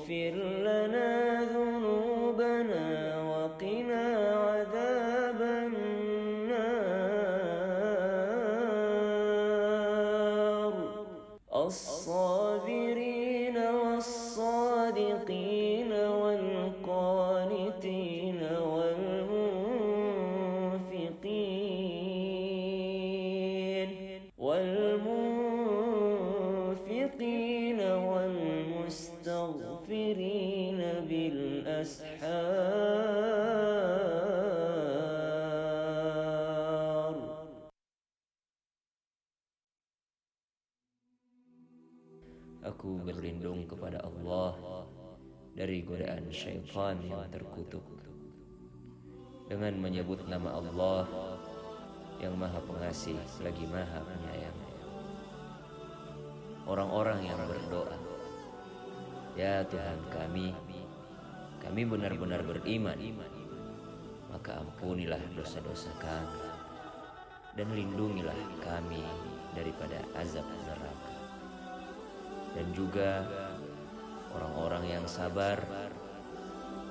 اغفر لنا ذنوبنا وقنا عذاب النار الصابرين والصادقين والقانتين والمنفقين والمستغفرين بالأسحار. Aku berlindung kepada Allah dari godaan syaitan yang terkutuk dengan menyebut nama Allah yang Maha Pengasih lagi Maha Penyayang. Orang-orang yang berdoa, ya Tuhan kami benar-benar beriman, maka ampunilah dosa-dosa kami dan lindungilah kami daripada azab neraka. Dan juga orang-orang yang sabar,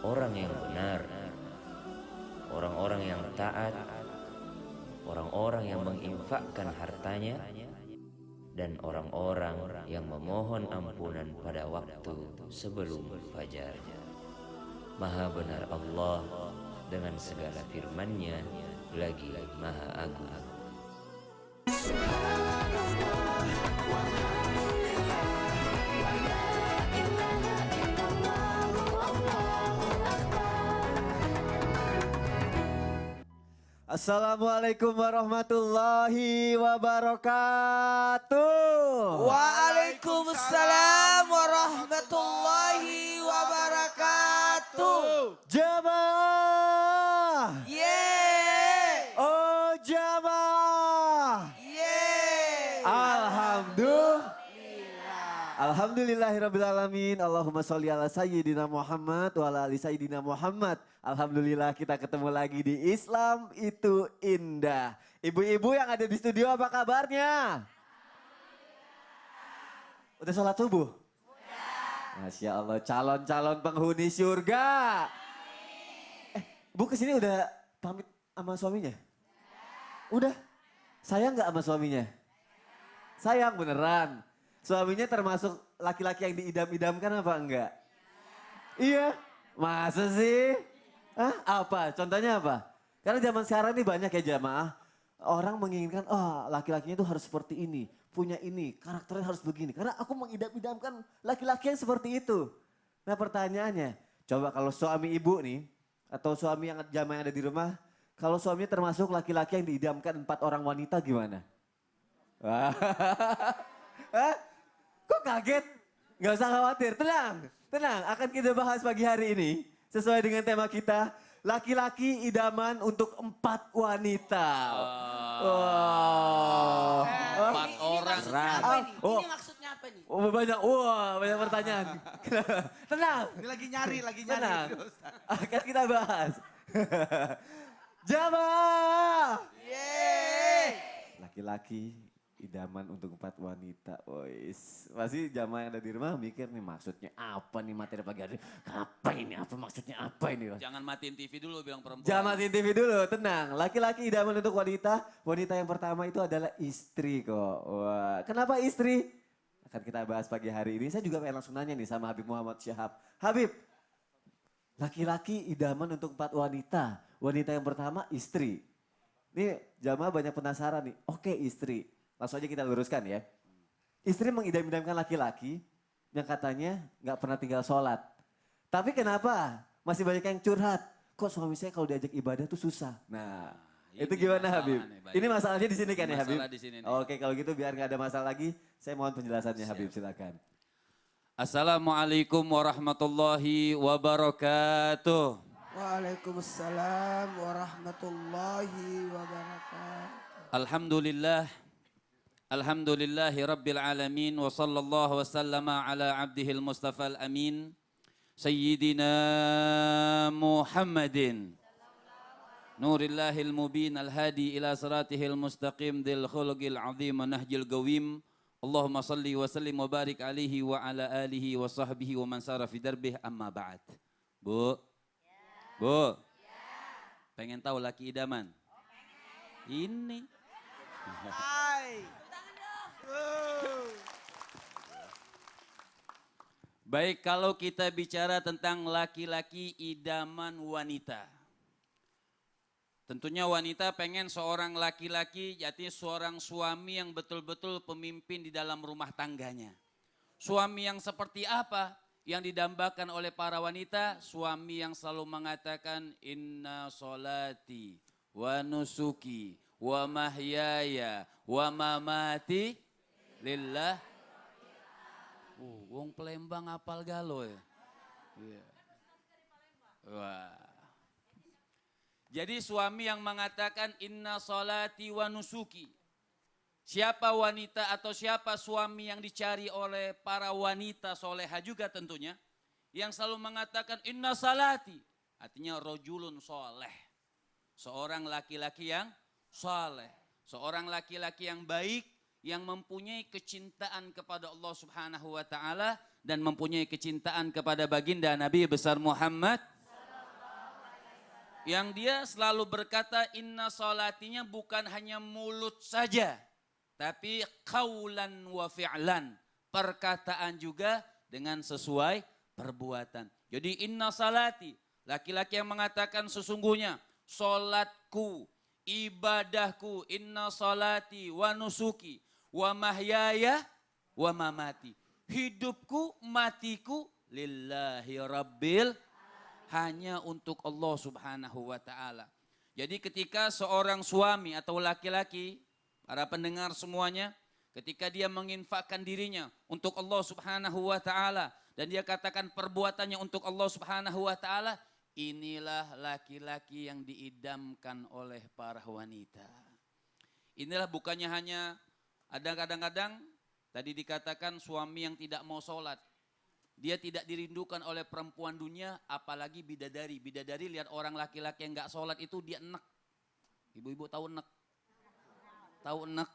orang yang benar, orang-orang yang taat, orang-orang yang menginfakkan hartanya, dan orang-orang yang memohon ampunan pada waktu sebelum fajar. Maha benar Allah dengan segala firman-Nya, lagi Maha Agung. Assalamualaikum warahmatullahi wabarakatuh. Waalaikumsalam warahmatullahi wabarakatuh. Jamaah. Yeay. Oh jamaah. Yeay. Alhamdulillahirrabbilalamin. Allahumma sholli ala sayyidina Muhammad wa ala ali sayyidina Muhammad. Alhamdulillah kita ketemu lagi di Islam itu Indah. Ibu-ibu yang ada di studio apa kabarnya? Udah sholat subuh? Udah. Masya Allah, calon-calon penghuni surga. Bu kesini udah pamit sama suaminya? Udah? Sayang gak sama suaminya? Sayang beneran. Suaminya termasuk laki-laki yang diidam-idamkan apa enggak? Iya? Masa sih? Hah? Apa? Contohnya apa? Karena zaman sekarang ini banyak ya jamaah. Orang menginginkan, laki-lakinya itu harus seperti ini. Punya ini, karakternya harus begini. Karena aku mengidam-idamkan laki-laki yang seperti itu. Nah pertanyaannya, coba kalau suami ibu nih, atau suami yang jamaah yang ada di rumah, kalau suaminya termasuk laki-laki yang diidamkan 4 orang wanita gimana? Hah? Kok kaget? Gak usah khawatir, tenang. Akan kita bahas pagi hari ini sesuai dengan tema kita. Laki-laki idaman untuk 4 wanita. Wow. 4 orang. Ini maksudnya apa nih? Oh banyak pertanyaan. Tenang. Ini lagi nyari. Tenang. Akan kita bahas. Jamaah. Yeay. Laki-laki idaman untuk 4 wanita. Ois. Pasti jamaah yang ada di rumah mikir nih maksudnya apa nih materi pagi hari. Apa ini? Apa maksudnya apa ini? Jangan matiin TV dulu bilang perempuan. Jangan matiin TV dulu, tenang. Laki-laki idaman untuk wanita. Wanita yang pertama itu adalah istri kok. Wah, kenapa istri? Akan kita bahas pagi hari ini. Saya juga pengen langsung nanya nih sama Habib Muhammad Syahab. Habib, laki-laki idaman untuk 4 wanita. Wanita yang pertama istri. Nih jamaah banyak penasaran nih. Oke istri. Langsung aja kita luruskan ya. Istri mengidam-idamkan laki-laki yang katanya gak pernah tinggal sholat. Tapi kenapa masih banyak yang curhat? Kok suami saya kalau diajak ibadah tuh susah. Nah itu gimana Habib? Ini masalahnya di sini kan ya Habib? Di sini nih. Oke kalau gitu biar gak ada masalah lagi. Saya mohon penjelasannya Habib silakan. Assalamualaikum warahmatullahi wabarakatuh. Waalaikumsalam warahmatullahi wabarakatuh. Alhamdulillahi rabbil alamin wa sallallahu wa sallama ala abdihil mustafal amin sayyidina Muhammadin nurillahil mubin al-hadi ila siratihil mustaqim dil khuluqil azim wa nahjil gawim Allahumma salli wa sallim wa barik alaihi wa ala alihi wa sahbihi wa man sara fi darbih amma ba'd. Bu? Bu? Pengen tahu laki idaman? Ini. Baik, kalau kita bicara tentang laki-laki idaman wanita. Tentunya wanita pengen seorang laki-laki, artinya seorang suami yang betul-betul pemimpin di dalam rumah tangganya. Suami yang seperti apa yang didambakan oleh para wanita? Suami yang selalu mengatakan inna solati wa nusuki wa mahyaya wa mamati lillah. Wong Palembang apal galo ya. Yeah. Wah. Jadi suami yang mengatakan inna salati wa nusuki. Siapa wanita atau siapa suami yang dicari oleh para wanita soleha juga tentunya. Yang selalu mengatakan inna salati. Artinya rojulun soleh. Seorang laki-laki yang soleh. Seorang laki-laki yang baik. Yang mempunyai kecintaan kepada Allah Subhanahu wa ta'ala. Dan mempunyai kecintaan kepada baginda Nabi besar Muhammad. Yang dia selalu berkata inna salatinya bukan hanya mulut saja. Tapi qaulan wa fi'lan. Perkataan juga dengan sesuai perbuatan. Jadi inna salati. Laki-laki yang mengatakan sesungguhnya. Salatku, ibadahku, inna salati wa nusuki. Wa mahyaya wa mamati. Hidupku, matiku lillahi rabbil hanya untuk Allah Subhanahu wa ta'ala. Jadi ketika seorang suami atau laki-laki, para pendengar semuanya, ketika dia menginfakkan dirinya untuk Allah Subhanahu wa ta'ala, dan dia katakan perbuatannya untuk Allah Subhanahu wa ta'ala, inilah laki-laki yang diidamkan oleh para wanita. Inilah bukannya hanya, ada kadang-kadang, tadi dikatakan suami yang tidak mau sholat. Dia tidak dirindukan oleh perempuan dunia, apalagi bidadari. Bidadari lihat orang laki-laki yang gak sholat itu dia enek. Ibu-ibu tahu enek? Tahu enek?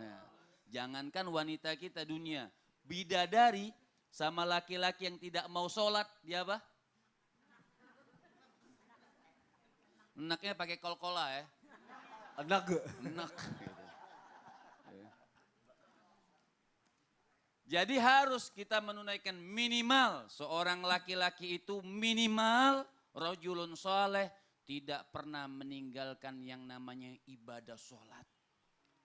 Ya. Jangankan wanita kita dunia. Bidadari sama laki-laki yang tidak mau sholat, dia apa? Eneknya pakai kol-kola ya. Enak gak? Enek. Jadi harus kita menunaikan minimal seorang laki-laki itu minimal rajulun soleh tidak pernah meninggalkan yang namanya ibadah sholat.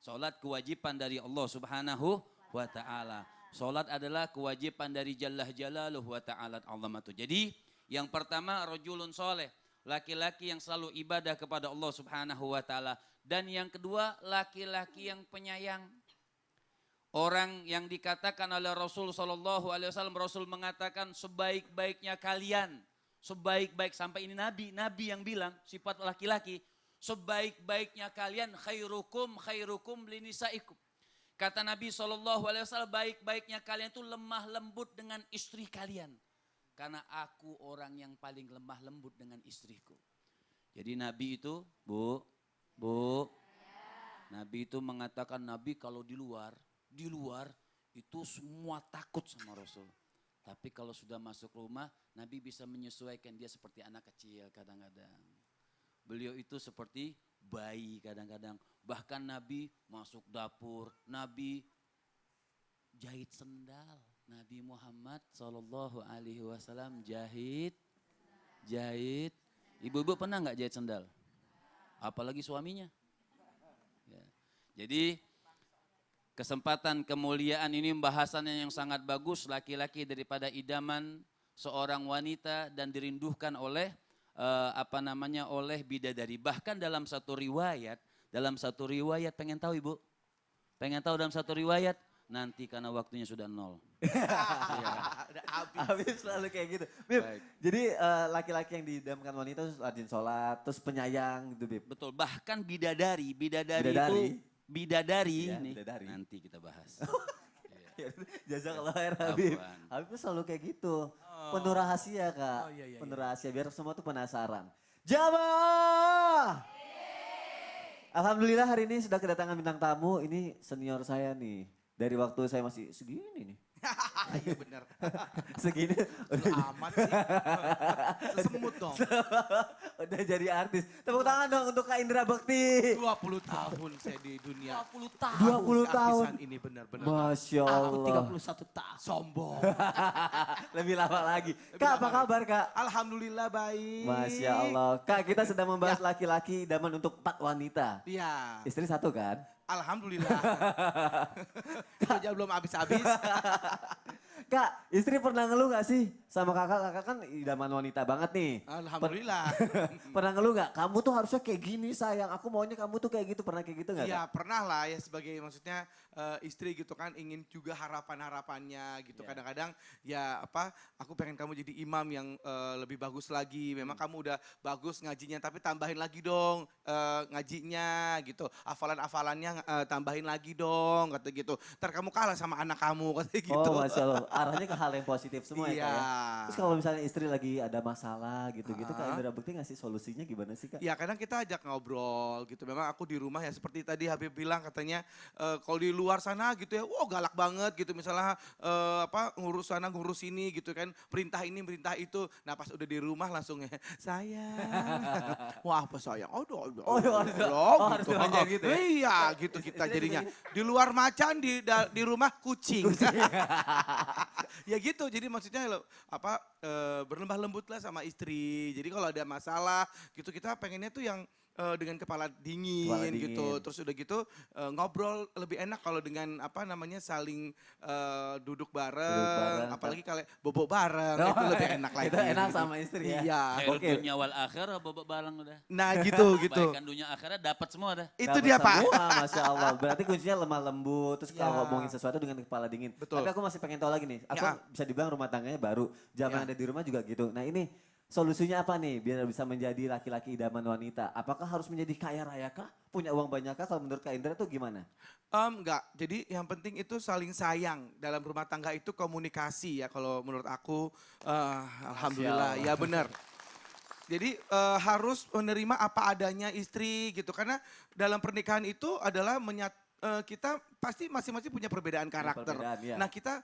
Sholat kewajiban dari Allah Subhanahu wa ta'ala. Sholat adalah kewajiban dari Jalla Jalaluh wa ta'ala azamatu. Jadi yang pertama rajulun soleh. Laki-laki yang selalu ibadah kepada Allah Subhanahu wa ta'ala. Dan yang kedua laki-laki yang penyayang. Orang yang dikatakan oleh Rasul Sallallahu Alaihi Wasallam, Rasul mengatakan sebaik-baiknya kalian, sebaik-baik sampai ini Nabi yang bilang sifat laki-laki, sebaik-baiknya kalian khairukum linisaikum. Kata Nabi Sallallahu Alaihi Wasallam, baik-baiknya kalian itu lemah lembut dengan istri kalian, karena aku orang yang paling lemah lembut dengan istriku. Jadi Nabi itu, Bu, Nabi itu mengatakan Nabi kalau di luar itu semua takut sama Rasul. Tapi kalau sudah masuk rumah, Nabi bisa menyesuaikan dia seperti anak kecil kadang-kadang. Beliau itu seperti bayi kadang-kadang. Bahkan Nabi masuk dapur, Nabi jahit sendal. Nabi Muhammad Sallallahu Alaihi Wasallam jahit. Ibu-ibu pernah nggak jahit sendal? Apalagi suaminya. Ya. Jadi kesempatan kemuliaan ini bahasannya yang sangat bagus, laki-laki daripada idaman seorang wanita dan dirindukan oleh oleh bidadari. Bahkan dalam satu riwayat pengen tahu Ibu? Pengen tahu dalam satu riwayat? Nanti karena waktunya sudah 0. Udah habis selalu kayak gitu. Bib, jadi laki-laki yang didamkan wanita terus rajin sholat, terus penyayang gitu Bib. Betul, bahkan bidadari itu bidadari ya, ini bidadari. nanti kita bahas. Jazakallah khair Habib. Habib tuh selalu kayak gitu. Penuh rahasia Kak. Penuh rahasia biar semua tuh penasaran. Jamaah. Alhamdulillah hari ini sudah kedatangan bintang tamu. Ini senior saya nih. Dari waktu saya masih segini nih. Iya benar. Segini Lu amat sih. Sesemut dong. udah jadi artis. Tepuk tangan dong untuk Kak Indra Bekti. 20 tahun saya di dunia. 20 tahun. 20 tahun. Artisan ini benar-benar. Masya Aku Allah. 31 tahun. Sombong. Lebih lama lagi. Kak apa kabar Kak? Alhamdulillah baik. Masya Allah. Kak kita sedang membahas laki-laki idaman untuk 4 wanita. Iya. Istri 1 kan? Alhamdulillah. Kerja belum habis-habis. Kak, istri pernah ngeluh gak sih sama kakak? Kakak kan idaman wanita banget nih. Alhamdulillah. Pernah ngeluh gak? Kamu tuh harusnya kayak gini sayang, aku maunya kamu tuh kayak gitu. Pernah kayak gitu gak? Iya pernah lah ya sebagai maksudnya istri gitu kan ingin juga harapan-harapannya gitu. Iya. Kadang-kadang ya apa aku pengen kamu jadi imam yang lebih bagus lagi. Memang kamu udah bagus ngajinya tapi tambahin lagi dong ngajinya gitu. Hafalan-hafalannya tambahin lagi dong kata gitu. Ntar kamu kalah sama anak kamu kata gitu. Oh Masya Allah, arahnya ke hal yang positif semua ya Kak Iya. ya? Terus kalau misalnya istri lagi ada masalah gitu-gitu Kak Indra Bekti ngasih solusinya gimana sih Kak? Ya kadang kita ajak ngobrol gitu. Memang aku di rumah ya seperti tadi Habib bilang katanya kalau di luar sana gitu ya, wah galak banget gitu. Misalnya apa ngurus sana ngurus ini gitu kan, perintah ini perintah itu. Nah pas udah di rumah langsung ya sayang. Wah apa sayang? Oh, harus belanja gitu ya? Iya gitu kita jadinya. Di luar macan di rumah kucing. Ya gitu. Jadi maksudnya apa berlembah lembut lah sama istri. Jadi kalau ada masalah gitu kita pengennya tuh yang dengan kepala dingin gitu. Terus udah gitu ngobrol lebih enak kalau dengan apa namanya saling duduk bareng. Apalagi kalau bobo bareng itu lebih enak lagi. Itu enak sama istri ya? Iya. Khairul Oke. dunia wal akhir bapak balang udah. Nah gitu gitu. Kebaikan dunia akhirnya dapat semua dah. Itu Dapat dia Pak. semua, Masya Allah. Berarti kuncinya lemah lembut, terus Ya. kalau ngomongin sesuatu dengan kepala dingin. Betul. Tapi aku masih pengen tahu lagi nih, aku Ya. bisa dibilang rumah tangganya baru, zaman Ya. ada di rumah juga gitu. Nah ini solusinya apa nih biar bisa menjadi laki-laki idaman wanita? Apakah harus menjadi kaya raya kah? Punya uang banyak kah? Kalau menurut Kak Indra tuh gimana? Enggak, jadi yang penting itu saling sayang. Dalam rumah tangga itu komunikasi ya kalau menurut aku. Alhamdulillah, ya benar. Jadi harus menerima apa adanya istri gitu. Karena dalam pernikahan itu adalah kita pasti masing-masing punya perbedaan karakter. perbedaan, ya. Nah kita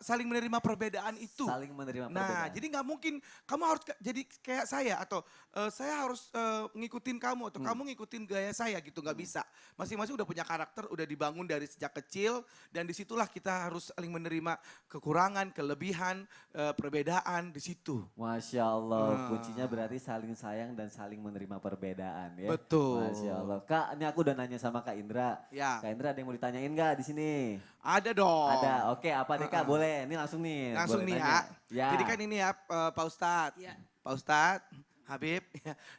saling menerima perbedaan itu. Saling menerima Nah, perbedaan. jadi nggak mungkin kamu harus jadi kayak saya atau saya harus ngikutin kamu atau kamu ngikutin gaya saya gitu, nggak bisa. Masing-masing udah punya karakter, udah dibangun dari sejak kecil dan disitulah kita harus saling menerima kekurangan, kelebihan, perbedaan di situ. Masya Allah, kuncinya berarti saling sayang dan saling menerima perbedaan ya. Betul. Masya Allah. Kak, ini aku udah nanya sama Kak Indra. Ya. Kak Indra ada yang mau ditanyain gak di sini? Ada dong. Ada, oke apa deh Kak? Boleh, ini langsung nih. Langsung boleh nih nanya. ya. Jadi kan ini ya Pak Ustadz. Iya. Pak Ustadz, Habib.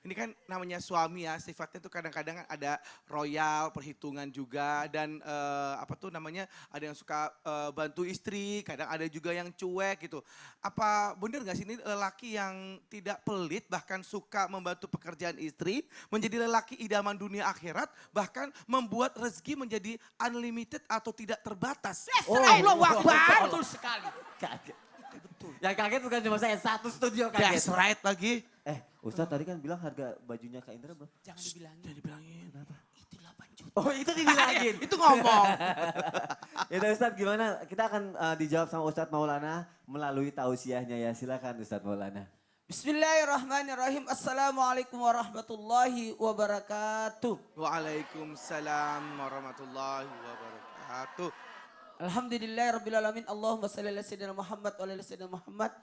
Ini kan namanya suami ya, sifatnya tuh kadang-kadang ada royal, perhitungan juga. Dan apa tuh namanya, ada yang suka bantu istri, kadang ada juga yang cuek gitu. Apa bener gak sih ini lelaki yang tidak pelit, bahkan suka membantu pekerjaan istri, menjadi lelaki idaman dunia akhirat, bahkan membuat rezeki menjadi unlimited atau tidak terbatas. Allahu Akbar. Betul sekali. Kaget. Yang kaget bukan cuma saya, satu studio kaget. That's right lagi. Ustadz tadi kan bilang harga bajunya Kak Indra berapa? Jangan dibilangin. Jangan dibilangin. Kenapa? Itu 8 juta. Oh itu dibilangin. Itu ngomong. Ya udah Ustadz gimana? Kita akan dijawab sama Ustadz Maulana melalui tausiahnya ya. Silakan Ustadz Maulana. Bismillahirrahmanirrahim. Assalamualaikum warahmatullahi wabarakatuh. Waalaikumsalam warahmatullahi wabarakatuh. Alhamdulillahirrabbilalamin. Allahumma salli ala sayyidina Muhammad wa ala sayyidina Muhammad.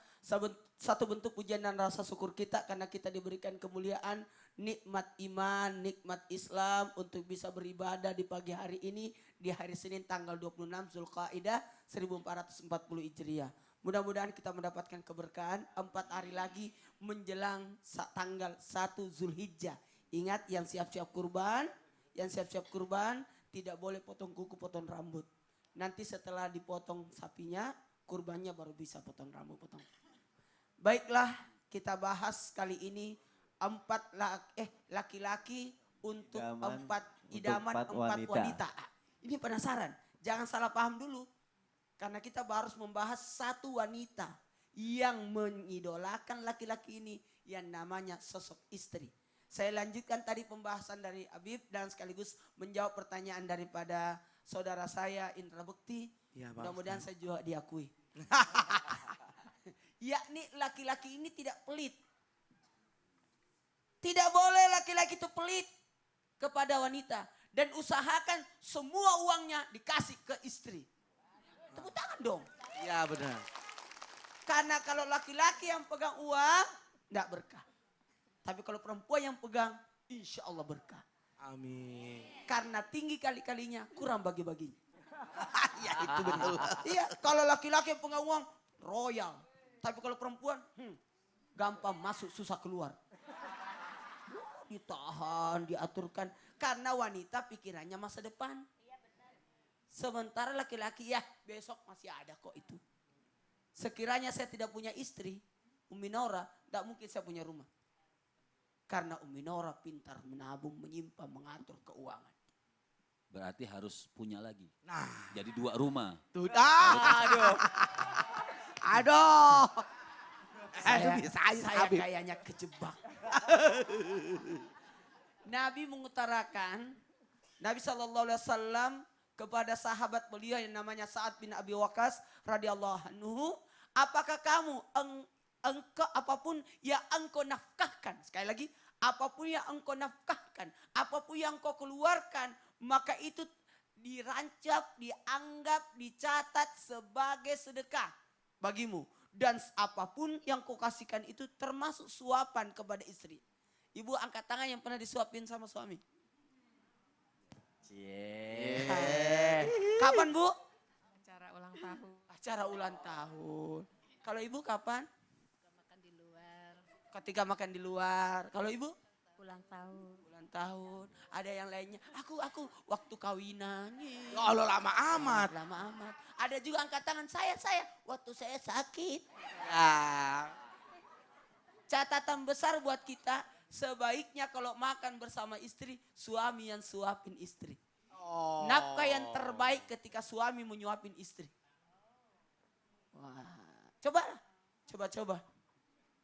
Satu bentuk pujian dan rasa syukur kita karena kita diberikan kemuliaan, nikmat iman, nikmat Islam untuk bisa beribadah di pagi hari ini di hari Senin tanggal 26 Zulqaidah 1440 Hijriah. Mudah-mudahan kita mendapatkan keberkahan 4 hari lagi menjelang tanggal 1 Zulhijjah. Ingat yang siap-siap kurban tidak boleh potong kuku, potong rambut. Nanti setelah dipotong sapinya, kurbannya baru bisa potong rambut, potong. Baiklah, kita bahas kali ini laki-laki untuk Idaman untuk empat empat wanita. Ini penasaran, jangan salah paham dulu. Karena kita harus membahas satu wanita yang mengidolakan laki-laki ini yang namanya sosok istri. Saya lanjutkan tadi pembahasan dari Habib dan sekaligus menjawab pertanyaan daripada saudara saya Indra Bekti. Ya, Bang Mudah-mudahan saya juga diakui. Yakni laki-laki ini tidak pelit. Tidak boleh laki-laki itu pelit kepada wanita. Dan usahakan semua uangnya dikasih ke istri. Tepuk tangan dong. Iya benar. Karena kalau laki-laki yang pegang uang, enggak berkah. Tapi kalau perempuan yang pegang, insya Allah berkah. Amin. Karena tinggi kali-kalinya, kurang bagi-baginya. Ya itu betul. Iya, kalau laki-laki yang pegang uang, royal. Tapi kalau perempuan, gampang masuk, susah keluar. Ditahan, diaturkan. Karena wanita pikirannya masa depan. Sementara laki-laki, ya besok masih ada kok itu. Sekiranya saya tidak punya istri, Umi Nora, tidak mungkin saya punya rumah. Karena Umi Nora pintar menabung, menyimpan, mengatur keuangan. Berarti harus punya lagi. Nah, Jadi 2 rumah. tuh. Aduh. Aduh. Saya kayaknya kejebak. Nabi mengutarakan, Nabi SAW kepada sahabat beliau yang namanya Sa'ad bin Abi Waqqas radhiyallahu anhu, apakah kamu engkau apapun yang engkau nafkahkan, sekali lagi, apapun yang engkau nafkahkan, apapun yang engkau keluarkan, maka itu dirancap, dianggap, dicatat sebagai sedekah bagimu. Dan apapun yang kau kasihkan itu termasuk suapan kepada istri. Ibu angkat tangan yang pernah disuapin sama suami. Kapan Bu? Acara ulang tahun. Acara ulang tahun. Kalau ibu kapan? Makan di luar. Ketika makan di luar. Kalau ibu? Ulang tahun. Ulang tahun. Ada yang lainnya. Aku waktu kawinan. Ya Allah lama amat. Lama amat. Ada juga angkat tangan saya. Waktu saya sakit. Ya. Catatan besar buat kita. Sebaiknya kalau makan bersama istri, suami yang suapin istri. Oh. Nafkah yang terbaik ketika suami menyuapin istri. Wah, coba.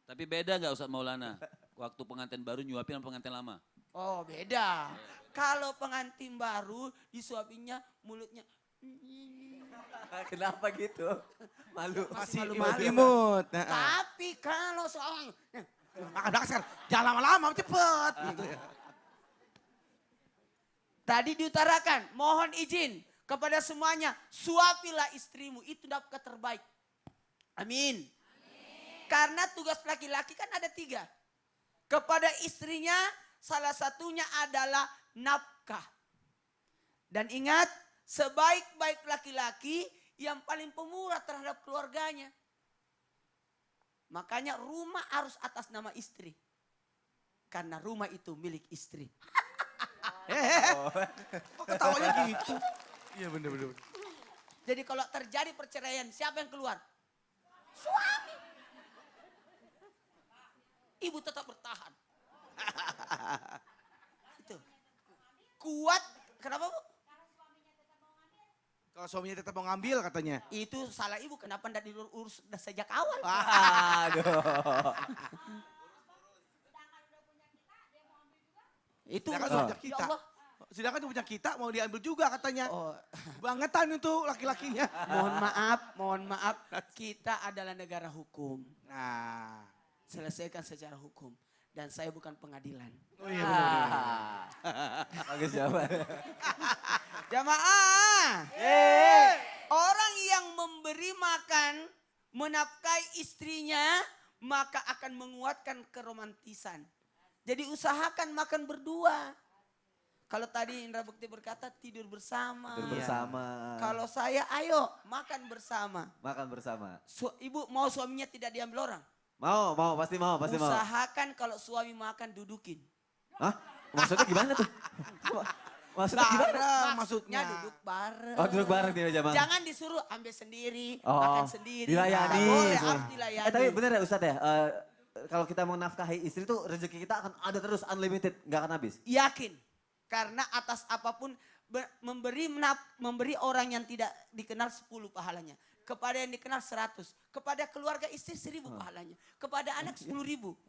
Tapi beda nggak Ustadz Maulana? Waktu pengantin baru nyuapin sama pengantin lama? Oh beda. Kalau pengantin baru disuapinnya mulutnya. Kenapa gitu? Malu. Masih Masih malu-malu. imut. Tapi kalau soal Makan belakang jangan lama-lama cepet. Gitu ya. tadi diutarakan, mohon izin kepada semuanya, suapilah istrimu, itu nafkah terbaik. Amin. Karena tugas laki-laki kan ada 3. Kepada istrinya salah satunya adalah nafkah. Dan ingat, sebaik-baik laki-laki yang paling pemurah terhadap keluarganya. Makanya rumah harus atas nama istri. Karena rumah itu milik istri. Kok ketawanya gitu? Iya bener. Jadi kalau terjadi perceraian, siapa yang keluar? Suami. Ibu tetap bertahan. Itu. Kuat. Kenapa Bu? Kalau suaminya tetap mau ngambil katanya. Itu salah ibu. Kenapa tidak diurus sejak awal? Aduh. Itu Sedangkan udah. punya kita. Ya Allah. Sedangkan itu punya kita mau diambil juga katanya. Oh, Bangetan itu laki-lakinya. mohon maaf. Kita adalah negara hukum. Nah. Selesaikan secara hukum. Dan saya bukan pengadilan. Oh iya benar. Bagus jawabannya. Jamaah. Orang yang memberi makan, menafkahi istrinya, maka akan menguatkan keromantisan. Jadi usahakan makan berdua. Kalau tadi Indra Bekti berkata tidur bersama. Tidur bersama. Kalau saya ayo makan bersama. Makan bersama. Ibu mau suaminya tidak diambil orang? Pasti mau. Usahakan kalau suami makan dudukin. Hah? Maksudnya gimana tuh? Maksudnya gimana? Bareng Maksudnya maksudnya. duduk bareng. Oh duduk bareng di meja makan. Jangan disuruh ambil sendiri, Oh, makan sendiri. dilayani. Nggak boleh, Semua. harus dilayani. Tapi bener ya Ustadz ya, kalau kita mau nafkahi istri tuh rezeki kita akan ada terus unlimited, nggak akan habis. Yakin. Karena atas apapun memberi orang yang tidak dikenal 10 pahalanya. Kepada yang dikenal 100. Kepada keluarga istri 1.000 pahalanya. Kepada anak 10.000.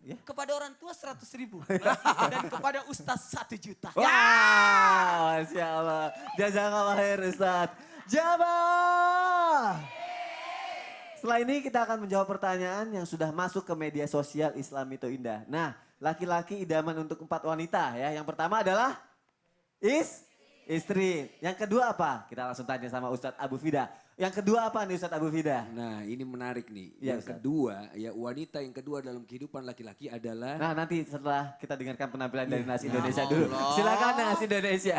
Ya. Kepada orang tua 100.000. Dan kepada ustaz 1 juta. Wah, Masya Allah. Jazakallah khair Ustaz. Jabah. Setelah ini kita akan menjawab pertanyaan yang sudah masuk ke media sosial Islam itu indah. Nah, laki-laki idaman untuk 4 wanita ya. Yang pertama adalah istri. Yang kedua apa? Kita langsung tanya sama Ustadz Abu Fida. Yang kedua apa nih Ustadz Abu Fida? Nah ini menarik nih. Ya, Yang Ustaz. kedua, ya wanita yang kedua dalam kehidupan laki-laki adalah Nah nanti setelah kita dengarkan penampilan dari Nasi Indonesia dulu. Silakan Nasi Indonesia.